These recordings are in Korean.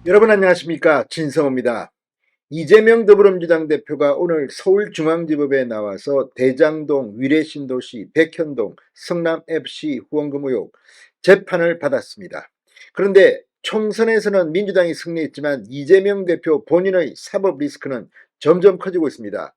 여러분 안녕하십니까, 진성호입니다. 이재명 더불어민주당 대표가 오늘 서울중앙지법에 나와서 대장동, 위례신도시, 백현동, 성남FC 후원금 의혹 재판을 받았습니다. 그런데 총선에서는 민주당이 승리했지만 이재명 대표 본인의 사법 리스크는 점점 커지고 있습니다.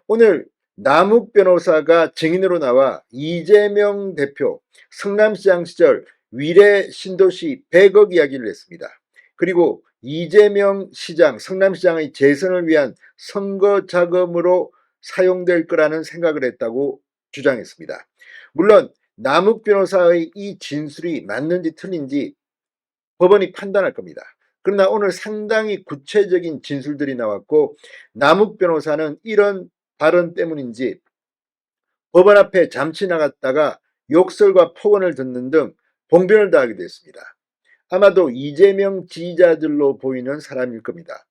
오늘 남욱 변호사가 증인으로 나와 이재명 대표 성남시장 시절 위례 신도시 100억 이야기를 했습니다. 그리고 이재명 시장, 성남시장의 재선을 위한 선거 자금으로 사용될 거라는 생각을 했다고 주장했습니다. 물론 남욱 변호사의 이 진술이 맞는지 틀린지 법원이 판단할 겁니다. 그러나 오늘 상당히 구체적인 진술들이 나왔고, 남욱 변호사는 이런 발언 때문인지 법원 앞에 잠시 나갔다가 욕설과 폭언을 듣는 등 봉변을 당하게 됐습니다. 아마도 이재명 지지자들로 보이는 사람일 겁니다.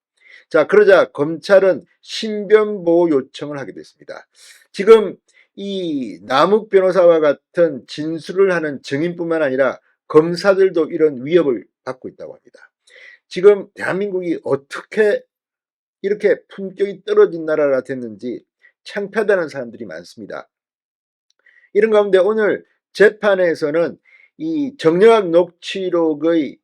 자, 그러자 검찰은 신변보호 요청을 하게 됐습니다. 지금 이 남욱 변호사와 같은 진술을 하는 증인뿐만 아니라 검사들도 이런 위협을 받고 있다고 합니다. 지금 대한민국이 어떻게 이렇게 품격이 떨어진 나라가 됐는지 창피하다는 사람들이 많습니다. 이런 가운데 오늘 재판에서는 이 정영학 녹취록의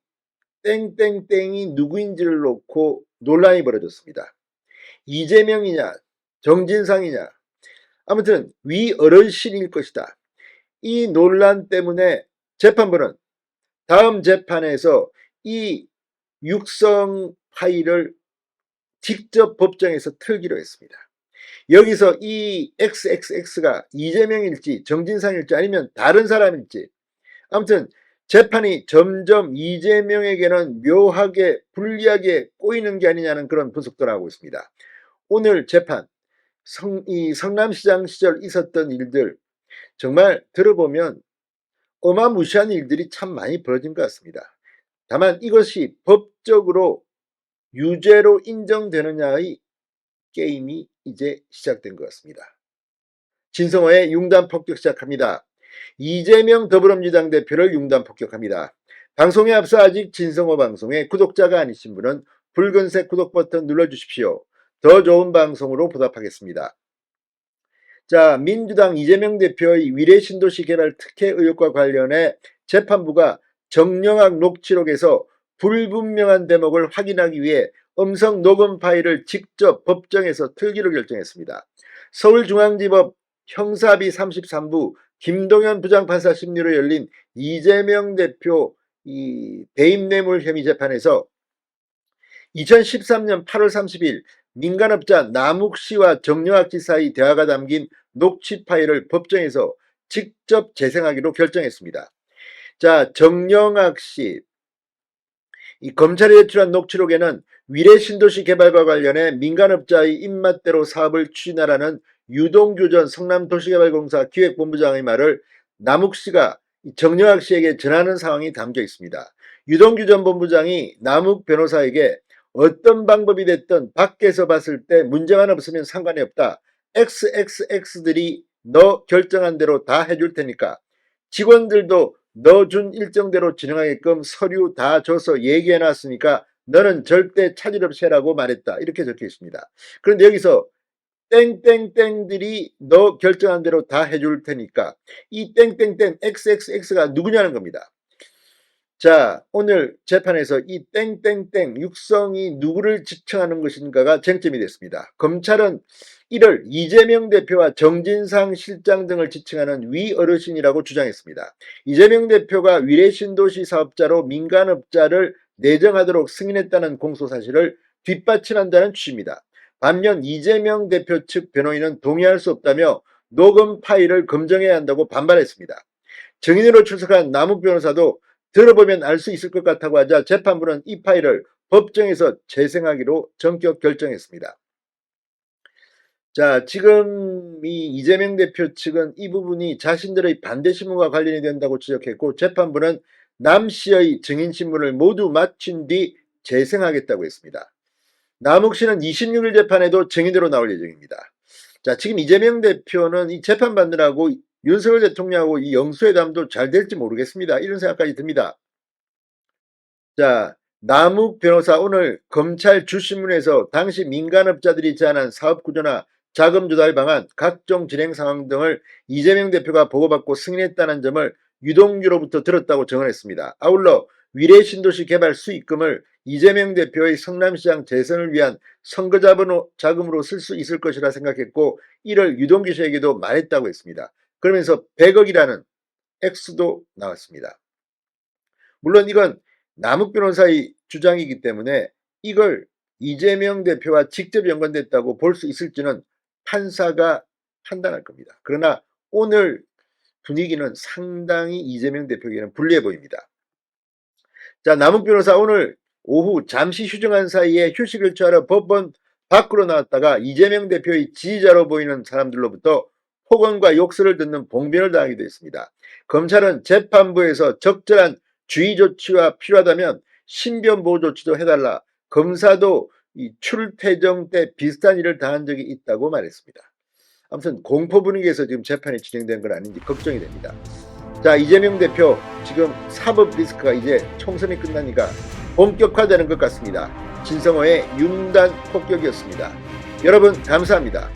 땡땡땡이 누구인지를 놓고 논란이 벌어졌습니다. 이재명이냐 정진상이냐, 아무튼 위 어르신일 것이다. 이 논란 때문에 재판부는 다음 재판에서 이 육성 파일을 직접 법정에서 틀기로 했습니다. 여기서 이 XXX가 이재명일지 정진상일지 아니면 다른 사람일지, 아무튼 재판이 점점 이재명에게는 묘하게 불리하게 꼬이는 게 아니냐는 그런 분석도 나오고 있습니다. 오늘 재판, 이 성남시장 시절 있었던 일들 정말 들어보면 어마무시한 일들이 참 많이 벌어진 것 같습니다. 다만 이것이 법적으로 유죄로 인정되느냐의 게임이 이제 시작된 것 같습니다. 진성호의 융단 폭격 시작합니다. 이재명 더불어민주당 대표를 융단 폭격합니다. 방송에 앞서 아직 진성호 방송에 구독자가 아니신 분은 붉은색 구독 버튼 눌러주십시오. 더 좋은 방송으로 보답하겠습니다. 자, 민주당 이재명 대표의 위례신도시 개발 특혜 의혹과 관련해 재판부가 정영학 녹취록에서 불분명한 대목을 확인하기 위해 음성 녹음 파일을 직접 법정에서 틀기로 결정했습니다. 서울중앙지법 형사비 33부 김동현 부장판사 심리로 열린 이재명 대표 대입뇌물 혐의 재판에서 2013년 8월 30일 민간업자 남욱씨와 정영학씨 사이 대화가 담긴 녹취 파일을 법정에서 직접 재생하기로 결정했습니다. 자, 정영학씨, 이 검찰이 제출한 녹취록에는 위례신도시 개발과 관련해 민간업자의 입맛대로 사업을 추진하라는 유동규 전 성남도시개발공사 기획본부장의 말을 남욱씨가 정영학씨에게 전하는 상황이 담겨 있습니다. 유동규 전 본부장이 남욱 변호사에게 어떤 방법이 됐든 밖에서 봤을 때 문제만 없으면 상관이 없다. XXX들이 너 결정한 대로 다 해줄 테니까 직원들도 너 준 일정대로 진행하게끔 서류 다 줘서 얘기해놨으니까 너는 절대 차질 없이 해라고 말했다. 이렇게 적혀 있습니다. 그런데 여기서 땡땡땡들이 너 결정한 대로 다 해줄 테니까 이 땡땡땡 XXX가 누구냐는 겁니다. 자, 오늘 재판에서 이 땡땡땡 육성이 누구를 지칭하는 것인가가 쟁점이 됐습니다. 검찰은 이를 이재명 대표와 정진상 실장 등을 지칭하는 위어르신이라고 주장했습니다. 이재명 대표가 위례신도시 사업자로 민간업자를 내정하도록 승인했다는 공소 사실을 뒷받침한다는 취지입니다. 반면 이재명 대표 측 변호인은 동의할 수 없다며 녹음 파일을 검증해야 한다고 반발했습니다. 증인으로 출석한 남욱 변호사도 들어보면 알 수 있을 것 같다고 하자 재판부는 이 파일을 법정에서 재생하기로 전격 결정했습니다. 자, 지금 이 이재명 대표 측은 이 부분이 자신들의 반대 신문과 관련이 된다고 지적했고, 재판부는 남 씨의 증인 신문을 모두 마친 뒤 재생하겠다고 했습니다. 남욱 씨는 26일 재판에도 증인으로 나올 예정입니다. 자, 지금 이재명 대표는 이 재판 받느라고 윤석열 대통령하고 이 영수회담도 잘 될지 모르겠습니다. 이런 생각까지 듭니다. 자, 남욱 변호사 오늘 검찰 주신문에서 당시 민간업자들이 제안한 사업구조나 자금 조달 방안, 각종 진행 상황 등을 이재명 대표가 보고받고 승인했다는 점을 유동규로부터 들었다고 증언했습니다. 아울러 위례신도시 개발 수익금을 이재명 대표의 성남시장 재선을 위한 선거 자금으로 쓸 수 있을 것이라 생각했고 이를 유동규 씨에게도 말했다고 했습니다. 그러면서 100억이라는 액수도 나왔습니다. 물론 이건 남욱 변호사의 주장이기 때문에 이걸 이재명 대표와 직접 연관됐다고 볼 수 있을지는 판사가 판단할 겁니다. 그러나 오늘 분위기는 상당히 이재명 대표에게는 불리해 보입니다. 자, 남욱 변호사 오늘 오후 잠시 휴정한 사이에 휴식을 취하러 법원 밖으로 나왔다가 이재명 대표의 지지자로 보이는 사람들로부터 폭언과 욕설을 듣는 봉변을 당하기도 했습니다. 검찰은 재판부에서 적절한 주의 조치가 필요하다면 신변 보호 조치도 해달라. 검사도 이 출퇴정 때 비슷한 일을 당한 적이 있다고 말했습니다. 아무튼 공포 분위기에서 지금 재판이 진행된 건 아닌지 걱정이 됩니다. 자, 이재명 대표 지금 사법 리스크가 이제 총선이 끝나니까 본격화되는 것 같습니다. 진성호의 윤단 폭격이었습니다. 여러분 감사합니다.